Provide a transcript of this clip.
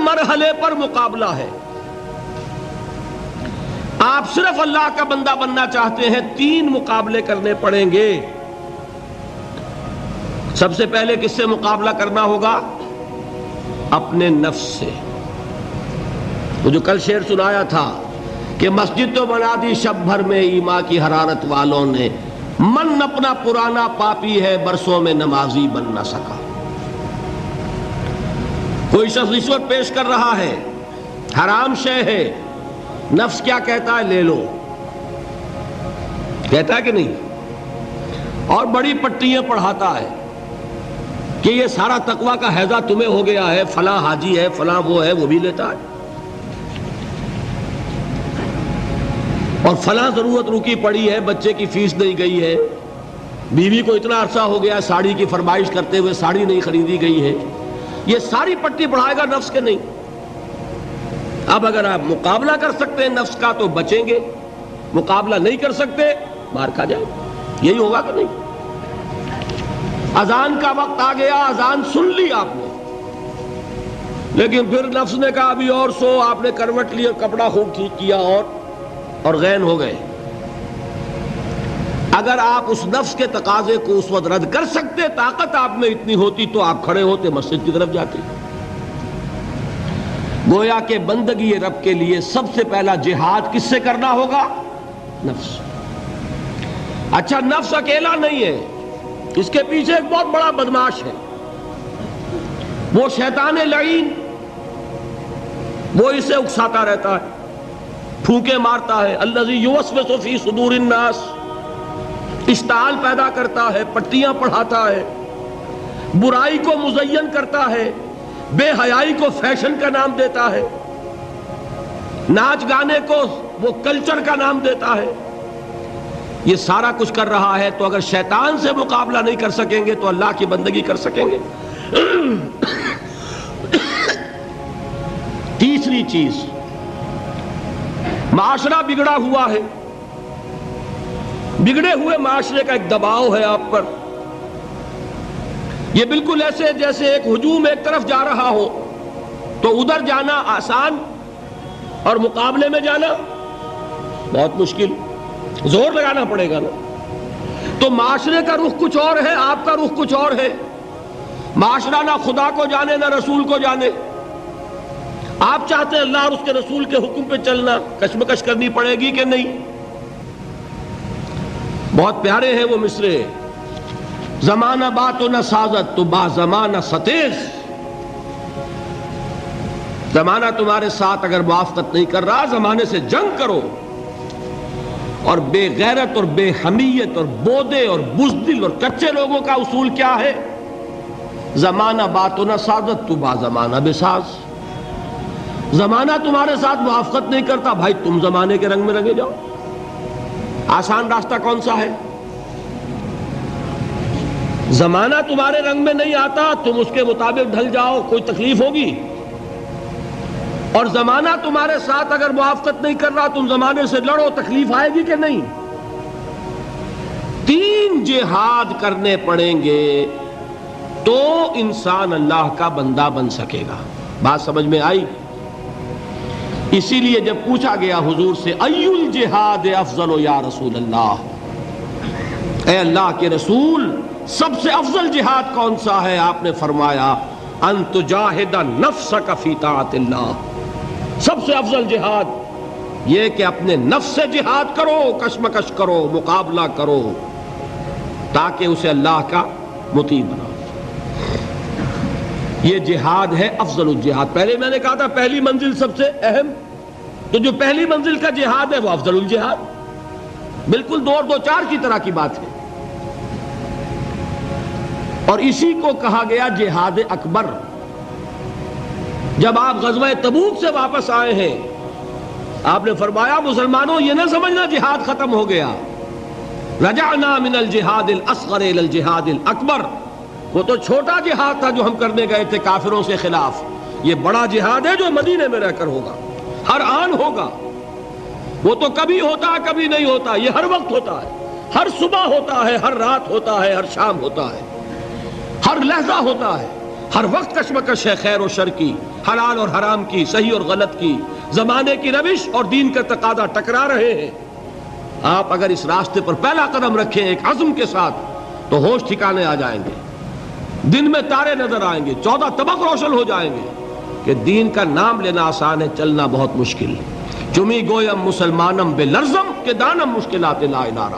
مرحلے پر مقابلہ ہے. آپ صرف اللہ کا بندہ بننا چاہتے ہیں، 3 مقابلے کرنے پڑیں گے. سب سے پہلے کس سے مقابلہ کرنا ہوگا؟ اپنے نفس سے. وہ جو کل شعر سنایا تھا کہ مسجد تو بنا دی شب بھر میں ایمان کی حرارت والوں نے، من اپنا پرانا پاپی ہے برسوں میں نمازی بن نہ سکا. کوئی شخص رشوت پیش کر رہا ہے، حرام شے ہے، نفس کیا کہتا ہے؟ لے لو. کہتا ہے کہ نہیں؟ اور بڑی پٹیاں پڑھاتا ہے کہ یہ سارا تقویٰ کا حیضہ تمہیں ہو گیا ہے، فلاں حاجی ہے، فلاں وہ ہے، وہ بھی لیتا ہے. اور فلاں ضرورت رکی پڑی ہے، بچے کی فیس نہیں گئی ہے، بیوی کو اتنا عرصہ ہو گیا ساڑی کی فرمائش کرتے ہوئے ساڑی نہیں خریدی گئی ہے. یہ ساری پٹی پڑھائے گا نفس کے نہیں. اب اگر آپ مقابلہ کر سکتے ہیں نفس کا تو بچیں گے، مقابلہ نہیں کر سکتے مار کھا جائیں. یہی ہوگا کہ نہیں؟ اذان کا وقت آ گیا، اذان سن لی آپ نے، لیکن پھر نفس نے کہا ابھی اور سو. آپ نے کروٹ لی اور کپڑا خوب ٹھیک کیا اور غین ہو گئے. اگر آپ اس نفس کے تقاضے کو اس وقت رد کر سکتے، طاقت آپ میں اتنی ہوتی تو آپ کھڑے ہوتے مسجد کی طرف جاتے. گویا کہ بندگی رب کے لیے سب سے پہلا جہاد کس سے کرنا ہوگا؟ نفس. اچھا، نفس اکیلا نہیں ہے، اس کے پیچھے ایک بہت بڑا بدماش ہے، وہ شیطان لعین. وہ اسے اکساتا رہتا ہے، پھونکے مارتا ہے. الذی یوسوس فی صدور الناس، اشتعال پیدا کرتا ہے، پٹیاں پڑھاتا ہے، برائی کو مزین کرتا ہے، بے حیائی کو فیشن کا نام دیتا ہے، ناچ گانے کو وہ کلچر کا نام دیتا ہے. یہ سارا کچھ کر رہا ہے. تو اگر شیطان سے مقابلہ نہیں کر سکیں گے تو اللہ کی بندگی کر سکیں گے؟ تیسری چیز، معاشرہ بگڑا ہوا ہے. بگڑے ہوئے معاشرے کا ایک دباؤ ہے آپ پر. یہ بالکل ایسے جیسے ایک ہجوم ایک طرف جا رہا ہو تو ادھر جانا آسان اور مقابلے میں جانا بہت مشکل، زور لگانا پڑے گا نا. تو معاشرے کا رخ کچھ اور ہے، آپ کا رخ کچھ اور ہے. معاشرہ نہ خدا کو جانے نہ رسول کو جانے. آپ چاہتے ہیں اللہ اور اس کے رسول کے حکم پہ چلنا، کشمکش کرنی پڑے گی کہ نہیں؟ بہت پیارے ہیں وہ مصرے، زمانہ بات و نہ سازت تو با زمانہ ستیز. زمانہ تمہارے ساتھ اگر موافقت نہیں کر رہا، زمانے سے جنگ کرو. اور بے غیرت اور بے حمیت اور بودے اور بزدل اور کچے لوگوں کا اصول کیا ہے؟ زمانہ بات و نہ سازت تو با زمانہ بساز. زمانہ تمہارے ساتھ موافقت نہیں کرتا، بھائی تم زمانے کے رنگ میں رنگے جاؤ. آسان راستہ کون سا ہے؟ زمانہ تمہارے رنگ میں نہیں آتا، تم اس کے مطابق ڈھل جاؤ، کوئی تکلیف ہوگی. اور زمانہ تمہارے ساتھ اگر موافقت نہیں کر رہا، تم زمانے سے لڑو، تکلیف آئے گی کہ نہیں؟ 3 جہاد کرنے پڑیں گے تو انسان اللہ کا بندہ بن سکے گا. بات سمجھ میں آئی؟ اسی لیے جب پوچھا گیا حضور سے ای الجہاد افضل یا رسول اللہ، اے اللہ کے رسول سب سے افضل جہاد کون سا ہے؟ آپ نے فرمایا ان تجاہد نفسک فی طاعت اللہ. سب سے افضل جہاد یہ کہ اپنے نفس سے جہاد کرو، کشمکش کرو، مقابلہ کرو، تاکہ اسے اللہ کا مطیع بناؤ. یہ جہاد ہے افضل الجہاد. پہلے میں نے کہا تھا پہلی منزل سب سے اہم، تو جو پہلی منزل کا جہاد ہے وہ افضل الجہاد. بالکل 2 اور 2 4 کی طرح کی بات ہے. اور اسی کو کہا گیا جہاد اکبر. جب آپ غزوہ تبوک سے واپس آئے ہیں، آپ نے فرمایا مسلمانوں یہ نہ سمجھنا جہاد ختم ہو گیا. رجعنا من الجہاد الاصغر الى الجہاد الاکبر. وہ تو چھوٹا جہاد تھا جو ہم کرنے گئے تھے کافروں سے خلاف. یہ بڑا جہاد ہے جو مدینے میں رہ کر ہوگا، ہر آن ہوگا. وہ تو کبھی ہوتا ہے کبھی نہیں ہوتا، یہ ہر وقت ہوتا ہے. ہر صبح ہوتا ہے، ہر رات ہوتا ہے، ہر شام ہوتا ہے، ہر لحظہ ہوتا ہے. ہر وقت کشمکش ہے خیر و شر کی، حلال اور حرام کی، صحیح اور غلط کی، زمانے کی روش اور دین کا تقاضا ٹکرا رہے ہیں۔ آپ اگر اس راستے پر پہلا قدم رکھیں ایک عزم کے ساتھ تو ہوش ٹھکانے آ جائیں گے، دن میں تارے نظر آئیں گے، 14 طبق روشن ہو جائیں گے کہ دین کا نام لینا آسان ہے، چلنا بہت مشکل ہے۔ چمی گویم مسلمانم بے لرزم کہ دانم مشکلات لا الہ